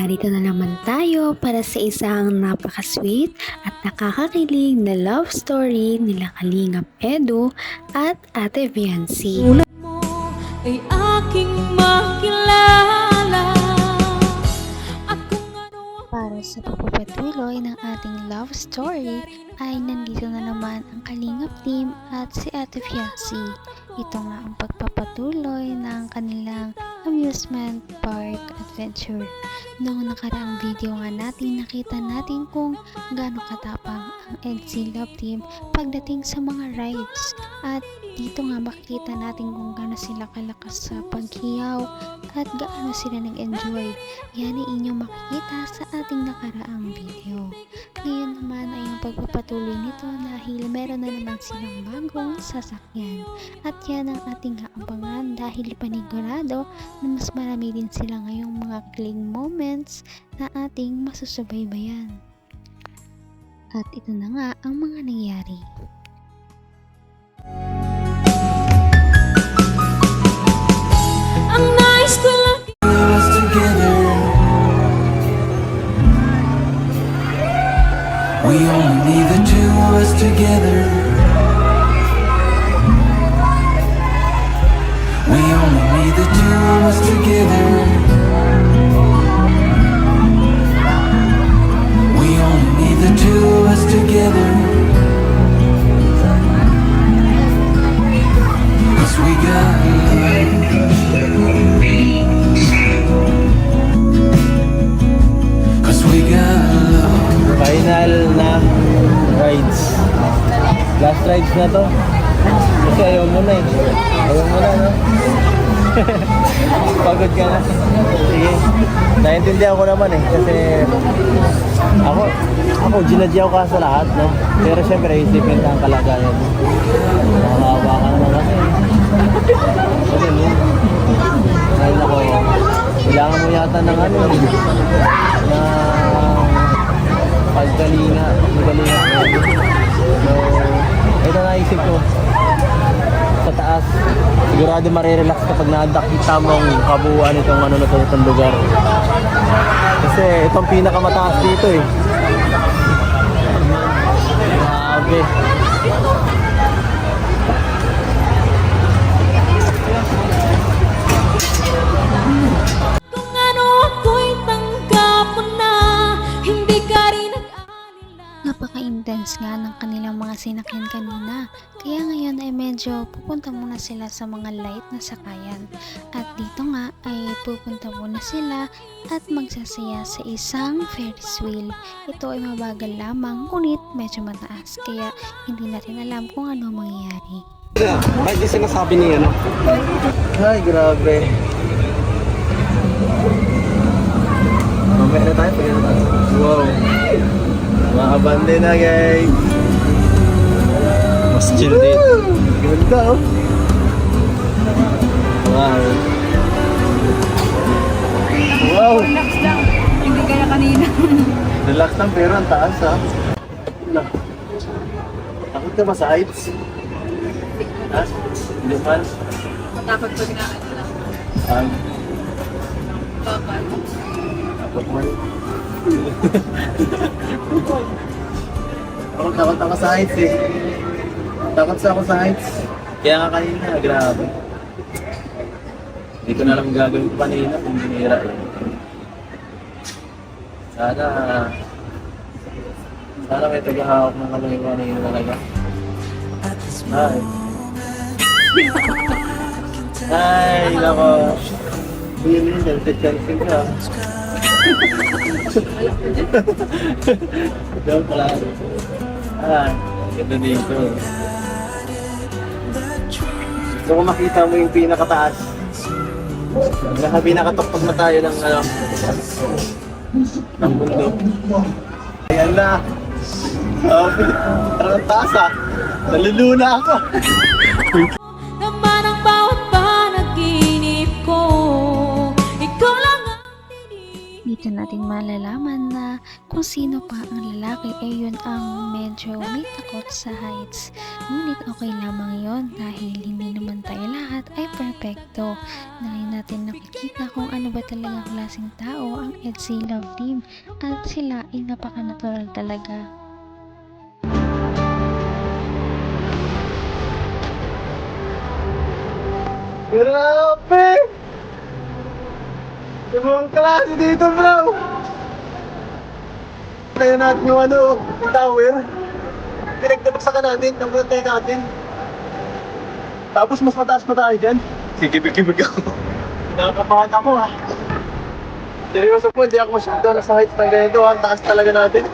narito na naman tayo para sa isang napaka-sweet at nakakakilig na love story nila Kalingap Edu at Ate Viancy. Ulat mo ay aking makilala at kung ano Para sa pagpapatuloy ng ating love story ay nandito na naman ang Kalingap team at si Ate Viancy. Ito nga ang pagpapatuloy ng kanilang amusement park adventure. Noong nakaraang video nga natin, nakita natin kung gaano katapang ang EDC Love Team pagdating sa mga rides. At dito nga makikita natin kung gaano sila kalakas sa paghiyaw at gaano sila nag-enjoy. Yan ay inyong makikita sa ating nakaraang video. Ngayon naman ay ang pagpapatuloy nito dahil meron na naman silang bagong sasakyan. At yan ang ating aabangan dahil panigurado na mas marami din sila ngayong mga kilig moments na ating masusubaybayan. At ito na nga ang mga nangyari. ang nais ko lang us together. We only need the two of us together. We only need the two of us together. We only need the two of us together. 'Cause we got love. 'Cause we got love. Final na rides. Last rides na to. Kasi ayaw mo na eh. Ayaw mo na, no? Pagod ka na. Sige. Naiintindihan ko naman eh. Kasi ako ginadya ko ka sa lahat, no? Pero syempre, isipin ka ang kalagayan. Nakahawa ka naman kasi. Kasi no? Dahil ako, kailangan mo yata ng ano eh. Na paggalinga. So, ito naisip ko. Sa taas, sigurado marirelax kapag nakita mong kabuuan itong ano na itong lugar. Kasi itong pinakamataas dito eh. Grabe. kung ano ako'y tanggap mo na hindi ka rin nag-alila. Napaka-intense nga ng kanilang mga sinakyan kanina. Kaya ngayon ay medyo pupunta muna sila sa mga light na sakayan. At dito nga ay pupunta muna sila at magsasaya sa isang Ferris wheel. Ito ay mabagal lamang ngunit medyo mataas. Kaya hindi natin alam kung ano mangyayari. Ay, di sinasabi niya, no? Ay, grabe. Mamaya na tayo, pagyan na tayo. Wow. Makabande na, guys. Mas chill dito. Ganda, oh. Wow. Wow. Relax lang, hindi kaya kanina. Relax lang, pero ang taas, ha? Takot ka ba sa heights? Ha? Hindi man? Matakot pag naano lang. Bakal. Takot man. Takot ako sa heights eh. Takot sa ako sa heights. Kaya nga kanina, grabe. Hindi ko na alam gagawin ko kanina kung binira eh. Sana may tagahawak ng kamay ko kanina talaga. Ay. Ay, nako. Hindi, self-chancing ka. Joke lang. Ganda dito. Gusto ko makita mo yung pinakataas. Pinakatuktok na tayo ng ano, ng bundok. Ayan na. Parang taas ah. Naluluna ako. Naman ang bawat panaginip ko, ikaw lang ang tinig. Dito natin malalaman na kung sino pa ang lalaki ay yun ang medyo may takot sa heights. Ngunit okay lamang yon dahil hindi naman tayo lahat ay perfecto. Dahil natin nakikita kung ano ba talaga klaseng tao ang EDSI Love Team at sila ay napaka-natural talaga. Grabe! Ibang klase dito, bro! Kaya natin yung yung tower. Pinagdabagsakan natin, yung bantay natin. Tapos mas mataas pa tayo dyan. Sige, ako. Nakakapahan ako, ha. Seryoso po, hindi ako masyado nasa heights ng ganito, ha. Ang taas talaga natin.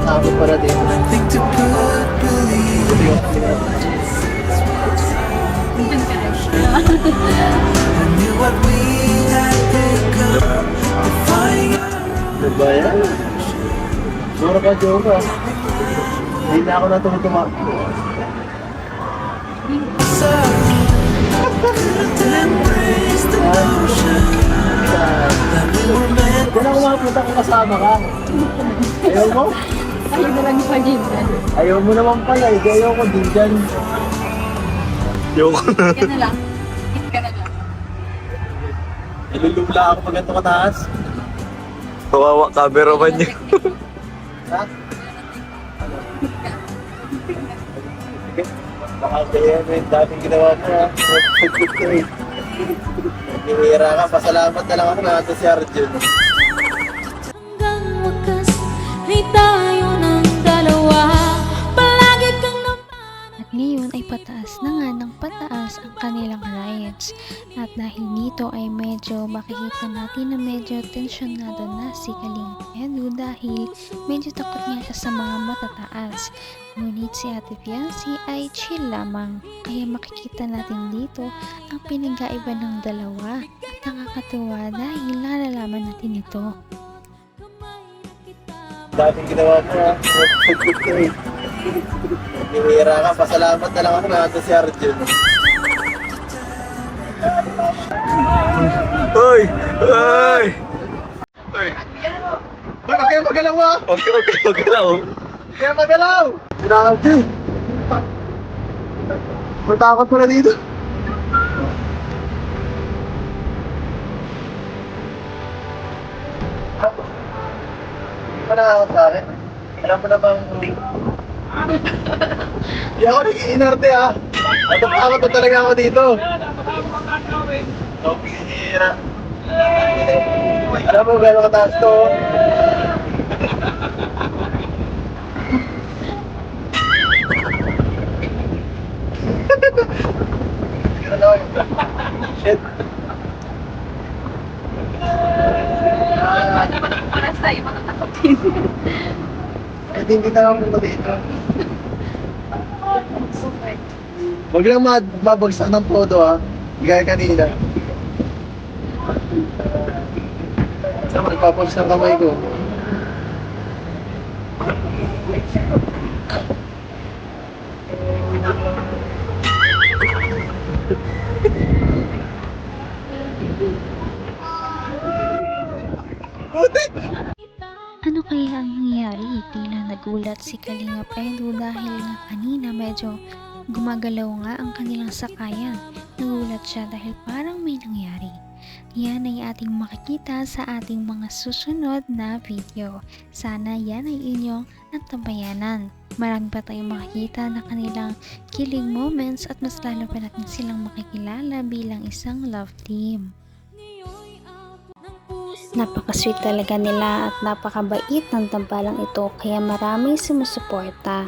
Nakakatakot pala din. Nothing to put believe. I knew what we had become. Defying Diba yan? Sura ka, Joka. Hindi na ako natutuma. couldn't embrace the notion that we were meant. Kung ako makapunta kung kasama ka. Ayaw mo? Ayaw na lang pa din. Ayaw mo naman pala eh. Ayaw ko din dyan. Ayoko na. Ka na lang. Hit ka na lang. Nalulubla ako pag ganito kataas. Kawawa cameraman niya. Ha? Baka kaya yung daming ginawa mo ha. Hihira ka, pasalamat na lang ako na ito si Arjun. Hanggang wakas ay tayo ng dalawa. Palagi kang naman. At ngayon ay pataas na nga ng pataas ang kanilang rides. At dahil dito ay medyo makikita natin na medyo tensyonado na si Kaling Edu dahil medyo takot niya siya sa mga matataas. Ngunit si Ate Fiancé ay chill lamang. Kaya makikita natin dito ang pinagkaiba ng dalawa. At nakakatuwa dahil nalalaman natin ito. Daming ginawa mo ha. Hihira ka, pasalamat na lang ako na ito si Arjun. Hoy! Hoy! Huwag kayo magalaw ha! Okay, magalaw. Huwag kayo magalaw! Grabe! Matakot mo na dito. Hindi ka nakakot sa akin. Alam mo namang hindi ako nag-iinarte ha. Natakot na talaga ako dito. Hira. Alam mo gano'ng kataas to? Shit. Para sa'yo, makakatin. Hindi na lang punta dito. Huwag lang mabagsak ng todo ha. Gaya kanina. Sa magpapags ng kamay ko. Ano kaya ang nangyari? Tila nagulat si Kalingap Edu dahil nga kanina medyo gumagalaw nga ang kanilang sakayan. Nagulat siya dahil parang may nangyari. Yan ay ating makikita sa ating mga susunod na video. Sana yan ay inyong natabayanan. Marami pa tayong makikita na kanilang kilig moments at mas lalo pa natin silang makikilala bilang isang love team. Napaka-sweet talaga nila at napakabait ng tambalang ito kaya maraming sumusuporta.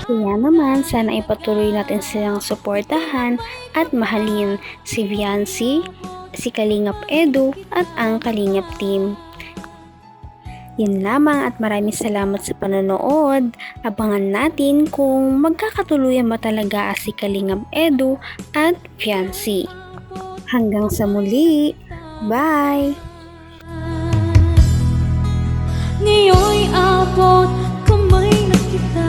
Kaya naman sana ipatuloy natin silang suportahan at mahalin si Fiancé, si Kalingap Edu at ang Kalingap team. Yun lamang at maraming salamat sa panonood. Abangan natin kung magkakatuluyan ba talaga si Kalingap Edu at Fiancé. Hanggang sa muli! Bye! Ngayon'y abot kamay na kita.